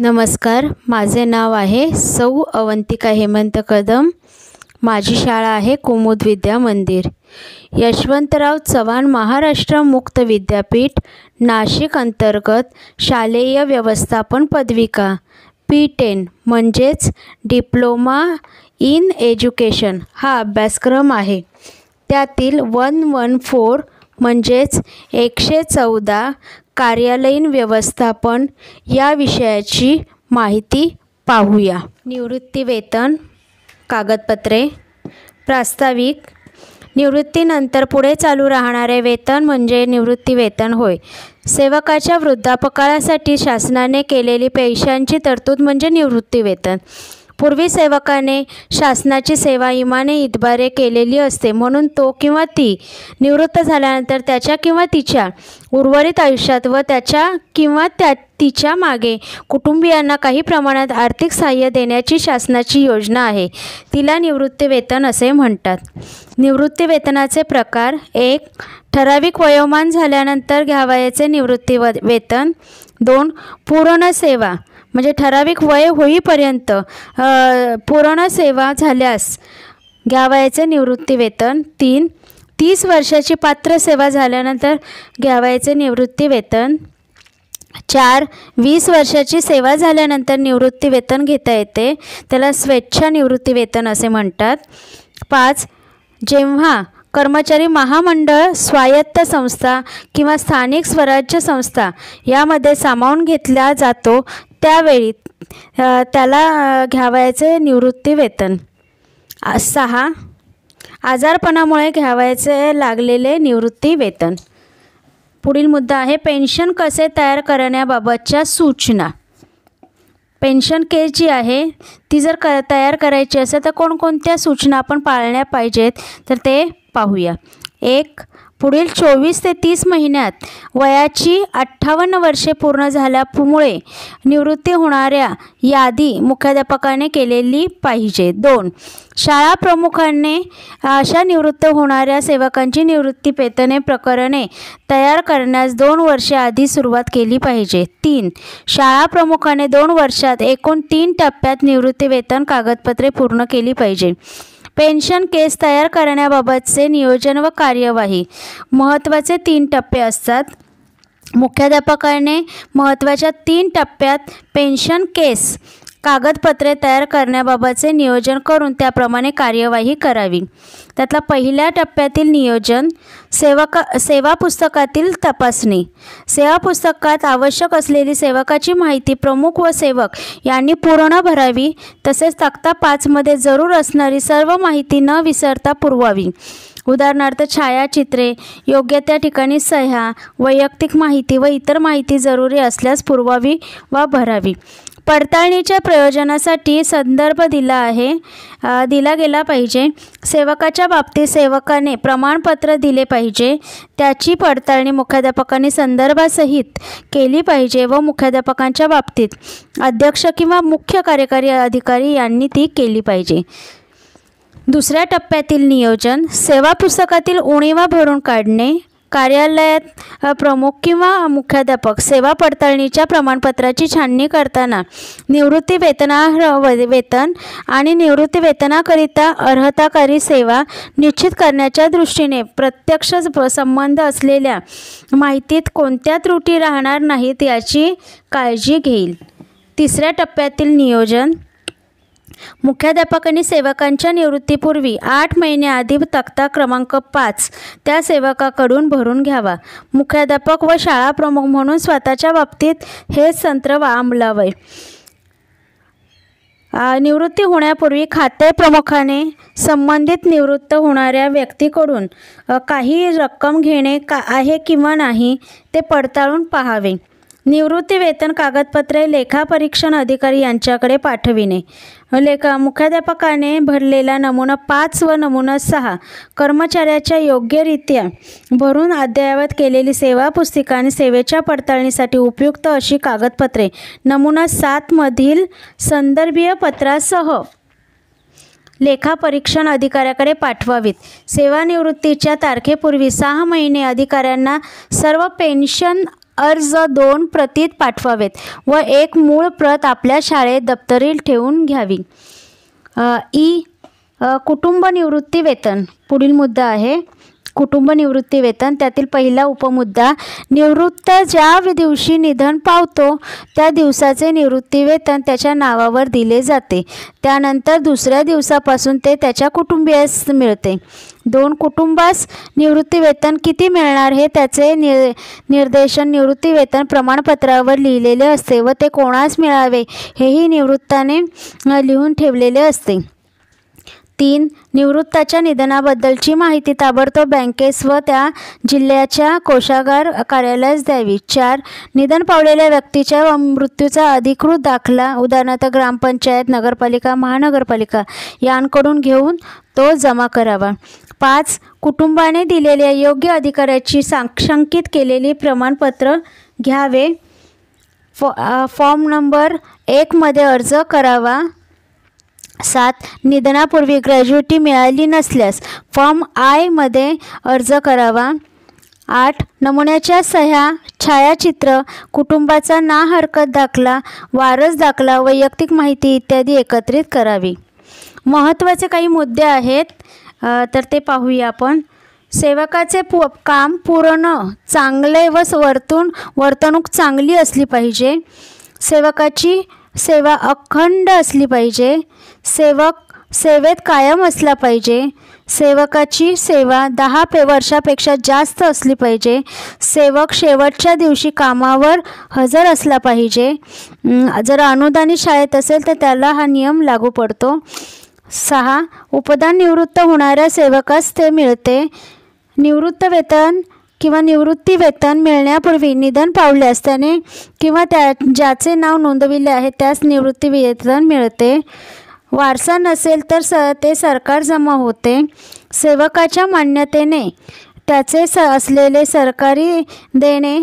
नमस्कार, माझे नाव आहे सौ अवंतिका हेमंत कदम। माझी शाळा आहे कुमुद विद्या मंदिर, यशवंतराव चव्हाण महाराष्ट्र मुक्त विद्यापीठ, नाशिक अंतर्गत शालेय व्यवस्थापन पदविका P10 म्हणजेच डिप्लोमा इन एज्युकेशन हा अभ्यासक्रम आहे। त्यातील 114 म्हणजेच 114 कार्यालयीन व्यवस्थापन या विषयाची माहिती पाहूया। निवृत्ती वेतन, कागदपत्रे, प्रास्ताविक। निवृत्तीनंतर पुढे चालू राहणारे वेतन म्हणजे निवृत्ती वेतन होय। सेवकाच्या वृद्धापकाळासाठी शासनाने केलेली पैशांची तरतूद म्हणजे निवृत्ती वेतन। पूर्वी सेवकाने शासनाची सेवा इमाने इतबारे केलेली असते, म्हणून तो किंवा ती निवृत्त झाल्यानंतर त्याच्या किंवा तिच्या उर्वरित आयुष्यात व त्याच्या किंवा तिच्या मागे कुटुंबियांना काही प्रमाणात आर्थिक सहाय्य देण्याची शासनाची योजना आहे, तिला निवृत्ती वेतन असे म्हणतात। निवृत्ती वेतनाचे प्रकार: 1. ठराविक वयोमान झाल्यानंतर घ्यावयाचे निवृत्ती वेतन। 2. पूर्ण सेवा म्हणजे ठराविक वय होईपर्यंत पूर्ण सेवा झाल्यास घ्यावयाचे निवृत्ती वेतन। 3. 30 वर्षाची पात्र सेवा झाल्यानंतर घ्यावयाचे निवृत्ती वेतन। 4. 20 वर्षाची सेवा झाल्यानंतर निवृत्ती वेतन घेता येते, त्याला स्वेच्छा निवृत्ती वेतन असे म्हणतात। 5. जेव्हा कर्मचारी महामंडळ, स्वायत्त संस्था किंवा स्थानिक स्वराज्य संस्था यामध्ये सामावून घेतला जातो त्यावेळी त्याला घ्यावयाचे निवृत्ती वेतन। 6. आजारपणामुळे घ्यावयाचे लागलेले निवृत्ती वेतन। पुढील मुद्दा आहे पेन्शन कसे तयार करण्याबाबतच्या सूचना। पेन्शन केस जी आहे ती जर तयार करायची असेल तर कोणकोणत्या सूचना आपण पाळल्या पाहिजेत तर ते पाहूया। 1. पुढील 24 ते 30 महिन्यात वयाची 58 वर्षे पूर्ण झाल्यामुळे निवृत्ती होणाऱ्या यादी मुख्याध्यापकाने केलेली पाहिजे। 2. शाळा प्रमुखांनी अशा निवृत्त होणाऱ्या सेवकांची निवृत्ती वेतने प्रकरणे तयार करण्यास 2 वर्षे आधी सुरुवात केली पाहिजे। 3. शाळा प्रमुखाने 2 वर्षात एकूण 3 टप्प्यात निवृत्ती वेतन कागदपत्रे पूर्ण केली पाहिजे। पेन्शन केस तयार करण्याबाबतचे नियोजन व कार्यवाही महत्त्वाचे 3 टप्पे असतात। मुख्याध्यापकाने महत्त्वाच्या 3 टप्प्यात पेन्शन केस कागदपत्रे तयार करण्याबाबतचे नियोजन करून त्याप्रमाणे कार्यवाही करावी। त्यातला पहिल्या टप्प्यातील नियोजन सेवा पुस्तकातील तपासणी। सेवा पुस्तकात आवश्यक असलेली सेवकाची माहिती प्रमुख व सेवक यांनी पूर्ण भरावी, तसेच तक्ता 5 मध्ये जरूर असणारी सर्व माहिती न विसरता पुरवावी। उदाहरणार्थ छायाचित्रे, योग्य त्या ठिकाणी सह्या, वैयक्तिक माहिती व इतर माहिती जरुरी असल्यास पुरवावी व भरावी। पडताळणीच्या प्रयोजनासाठी संदर्भ दिला गेला पाहिजे। सेवकाच्या बाबतीत सेवकाने प्रमाणपत्र दिले पाहिजे, त्याची पडताळणी मुख्याध्यापकाने संदर्भासहित केली पाहिजे व मुख्याध्यापकांच्या बाबतीत अध्यक्ष किंवा मुख्य कार्यकारी अधिकारी यांनी ती केली पाहिजे। दुसऱ्या टप्प्यातील नियोजन सेवा पुस्तकातील उणिवा भरून काढणे। कार्यालयात प्रमुख किंवा मुख्याध्यापक सेवा पडताळणीच्या प्रमाणपत्राची छाननी करताना निवृत्ती वेतन आणि निवृत्ती वेतनाकरिता अर्हताकारी सेवा निश्चित करण्याच्या दृष्टीने प्रत्यक्ष संबंध असलेल्या माहितीत कोणत्या त्रुटी राहणार नाहीत याची काळजी घेईल। तिसऱ्या टप्प्यातील नियोजन मुख्याध्यापकांनी सेवकांच्या निवृत्तीपूर्वी 8 महिने आधी तक्ता क्रमांक 5 त्या सेवकाकडून भरून घ्यावा। मुख्याध्यापक व शाळा प्रमुख म्हणून स्वतःच्या बाबतीत हेच तंत्र अंमलावे। निवृत्ती होण्यापूर्वी खाते प्रमुखाने संबंधित निवृत्त होणाऱ्या व्यक्तीकडून काही रक्कम घेणे आहे किंवा नाही ते पडताळून पाहावे। निवृत्ती वेतन कागदपत्रे लेखापरीक्षण अधिकारी यांच्याकडे पाठविणे। मुख्याध्यापकाने भरलेला नमुना 5 व नमुना 6 कर्मचाऱ्याच्या योग्यरित्या भरून अद्ययावत केलेली सेवा पुस्तिका आणि सेवेच्या पडताळणीसाठी उपयुक्त अशी कागदपत्रे नमुना 7 मधील संदर्भीय पत्रासह लेखापरीक्षण अधिकाऱ्याकडे पाठवावीत। सेवानिवृत्तीच्या तारखेपूर्वी 6 महिने अधिकाऱ्यांना सर्व पेन्शन अर्ज 2 प्रतीत पाठवावेत व एक मूळ प्रत आपल्या शाळेत दप्तरी ठेवून घ्यावी. कुटुंब निवृत्ती वेतन पुढील मुद्दा आहे. कुटुंब निवृत्ती वेतन त्यातील पहिला उपमुद्दा, निवृत्त ज्या दिवशी निधन पावतो त्या दिवसाचे निवृत्ती वेतन त्याच्या नावावर दिले जाते. त्यानंतर दुसऱ्या दिवसापासून ते त्याच्या कुटुंबियास मिळते. 2 कुटुंबास निवृत्ती वेतन किती मिळणार हे त्याचे निर्देशन निवृत्ती वेतन प्रमाणपत्रावर लिहिलेले असते व ते कोणास मिळावे हेही निवृत्ताने लिहून ठेवलेले असते. 3 निवृत्ताच्या निधनाबद्दलची माहिती ताबडतोब बँकेस व त्या जिल्ह्याच्या कोषागार कार्यालयास द्यावी. 4 निधन पावलेल्या व्यक्तीच्या मृत्यूचा अधिकृत दाखला उदाहरणार्थ ग्रामपंचायत, नगरपालिका, महानगरपालिका यांकडून घेऊन तो जमा करावा. 5 कुटुंबाने दिलेल्या योग्य अधिकाऱ्याची सांकित केलेली प्रमाणपत्र घ्यावे. फॉर्म नंबर 1 मध्ये अर्ज करावा. 7 निधनापूर्वी ग्रॅज्युइटी मिळाली नसल्यास फॉर्म I मध्ये अर्ज करावा. 8 नमुन्याच्या सह्या, छायाचित्र, कुटुंबाचा ना हरकत दाखला, वारस दाखला, वैयक्तिक माहिती इत्यादी एकत्रित करावी. महत्त्वाचे काही मुद्दे आहेत तर ते पाहूया आपण. सेवकाचे काम पूर्ण चांगले व वर्तणूक चांगली असली पाहिजे. सेवकाची सेवा अखंड असली पाहिजे. सेवक सेवेत कायम असला पाहिजे. सेवकाची सेवा 10 वर्षापेक्षा जास्त असली पाहिजे. सेवक शेवटच्या दिवशी कामावर हजर असला पाहिजे. जर अनुदानित शाळेत असेल तर त्याला हा नियम लागू पडतो. 6 उपदान निवृत्त होणाऱ्या सेवकास ते मिळते. निवृत्त वेतन किंवा निवृत्ती वेतन मिळण्यापूर्वी निधन पावल्यास त्याने किंवा ज्याचे नाव नोंदविले आहे त्यास निवृत्ती वेतन मिळते. वारसा नसेल तर ते सरकार जमा होते. सेवकाच्या मान्यतेने त्याचे असलेले सरकारी देणे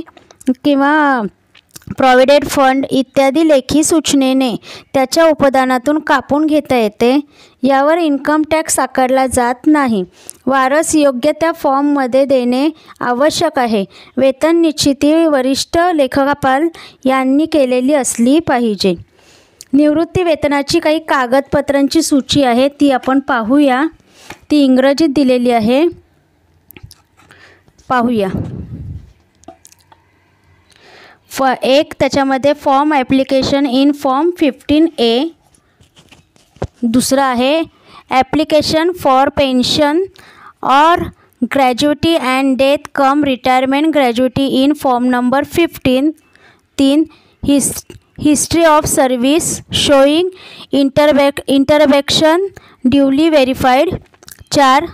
किंवा प्रॉव्हिडंट फंड इत्यादी लेखी सूचनेने त्याच्या उपदानातून कापून घेता येते. यावर इन्कम टॅक्स आकारला जात नाही. वारस योग्य त्या फॉर्ममध्ये देणे आवश्यक आहे. वेतन निश्चिती वरिष्ठ लेखापाल यांनी केलेली असली पाहिजे. निवृत्ती वेतनाची काही कागदपत्रांची सूची आहे ती आपण पाहूया. ती इंग्रजीत दिलेली आहे, पाहूया. एक त्याच्यामध्ये form application in form 15A. दुसरा आहे ॲप्लिकेशन फॉर पेन्शन और gratuity and death cum retirement gratuity in form number 15. 3 history of service showing interruption duly verified. 4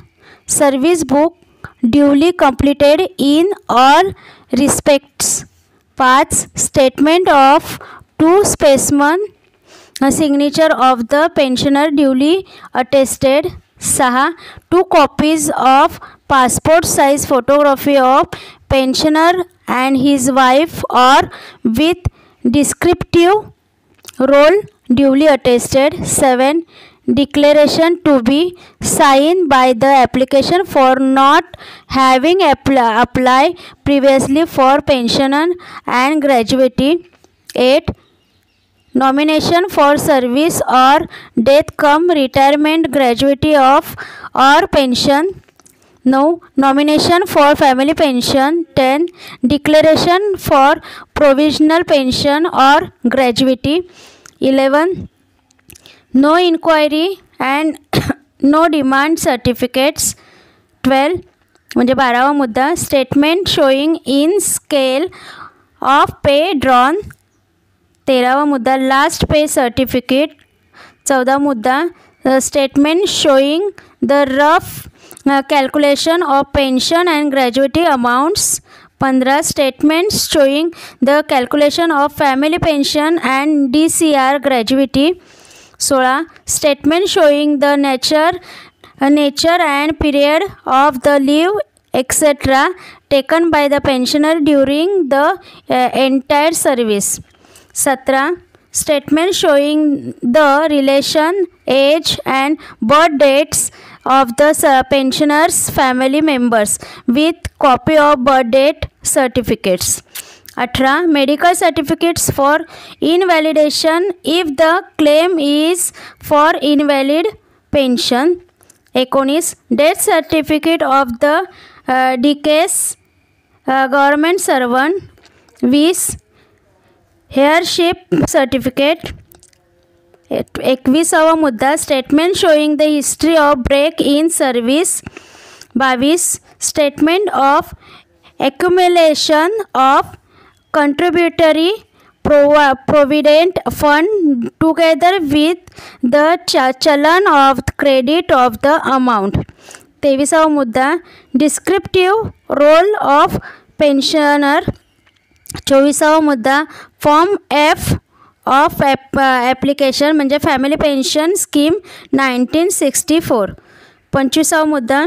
service book duly completed in all respects. 5 statement of 2 specimen signature of the pensioner duly attested. 6 2 copies of passport size photography of pensioner and his wife और with descriptive roll duly attested. 7 declaration to be signed by the application for not having applied previously for pension and gratuity. 8 nomination for service or death cum retirement gratuity of or pension. 9 nomination for family pension. 10 declaration for provisional pension or gratuity. 11 no inquiry and no demand certificates. 12 म्हणजे 12वा मुद्दा statement showing in scale of pay drawn. 13वा मुद्दा last pay certificate. 14वा मुद्दा statement showing the rough calculation of pension and gratuity amounts. 15 statements showing the calculation of family pension and DCR gratuity. 16 statement showing the nature and period of the leave etcetera taken by the pensioner during the entire service. 17 statement showing the relation age and birth dates of the pensioners family members with copy of birth date certificates. 18. Medical certificates for invalidation if the claim is for invalid pension. 19. Death certificate of the डिकेस government servant. 20. Heirship certificate. 21वा मुद्दा statement showing the history of break in service. 22. Statement of accumulation of contributory provident fund together with the challan of credit of the amount. 23वा मुद्दा descriptive roll of pensioner. 24वा मुद्दा form F of application म्हणजे family pension scheme 1964. 25वा मुद्दा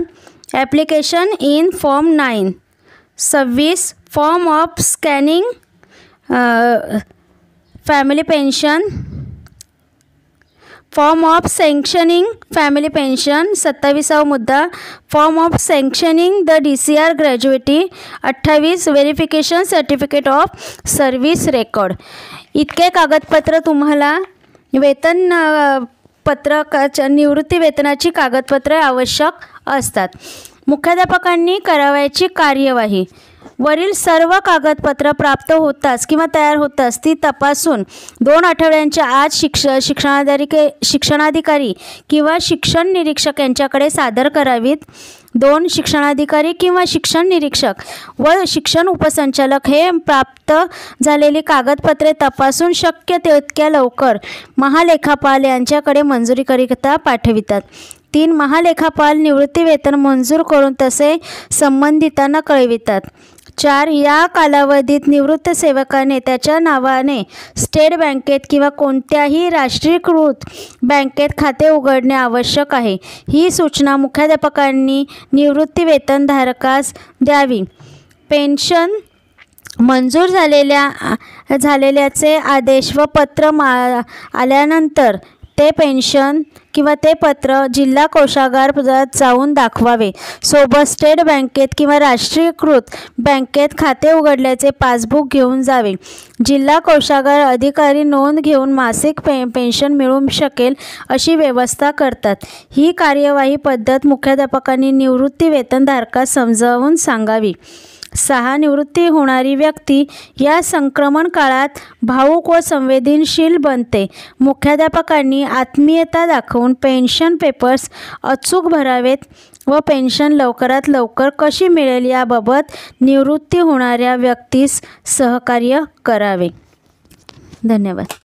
application in form 9. 26 form of scanning family pension. Form of sanctioning family pension. 27वा मुद्दा form of sanctioning the DCR gratuity. 28 verification certificate of service record. इतके कागदपत्र तुम्हाला वेतन पत्रकाच्या निवृत्ती वेतनाची कागदपत्रे आवश्यक असतात. मुख्याध्यापकांनी करावयाची कार्यवाही. वरील सर्व कागदपत्र प्राप्त होताच किंवा तयार होताच ती तपासून 2 आठवड्यांच्या आत शिक्षणाधिकारी किंवा शिक्षण निरीक्षक यांच्याकडे सादर करावीत. 2 शिक्षणाधिकारी किंवा शिक्षण निरीक्षक व शिक्षण उपसंचालक हे प्राप्त झालेली कागदपत्रे तपासून शक्य तितक्या लवकर महालेखापाल यांच्याकडे मंजुरीकरिता पाठवितात. 3 महालेखापाल निवृत्ती वेतन मंजूर करून तसे संबंधितांना कळवितात. 4 या कालावधीत निवृत्त सेवकाने त्याच्या नावाने स्टेट बँकेत किंवा कोणत्याही राष्ट्रीयकृत बँकेत खाते उघडणे आवश्यक आहे. ही सूचना मुख्याध्यापकांनी निवृत्ती वेतनधारकास द्यावी. पेन्शन मंजूर झालेल्याचे आदेश व पत्र आल्यानंतर ते पेन्शन किंवा ते पत्र जिल्हा कोषागारात जाऊन दाखवावे. सोबत स्टेट बँकेत किंवा राष्ट्रीयकृत बँकेत खाते उघडल्याचे पासबुक घेऊन जावे. जिल्हा कोषागार अधिकारी नोंद घेऊन मासिक पेन्शन मिळू शकेल अशी व्यवस्था करतात. ही कार्यवाही पद्धत मुख्याध्यापकांनी निवृत्ती वेतनधारकास समजावून सांगावी. 6 निवृत्ती होणारी व्यक्ती या संक्रमण काळात भावूक व संवेदनशील बनते. मुख्याध्यापकांनी आत्मीयता दाखवून पेन्शन पेपर्स अचूक भरावेत व पेन्शन लवकरात लवकर कशी मिळेल याबाबत निवृत्ती होणाऱ्या व्यक्तीस सहकार्य करावे. धन्यवाद.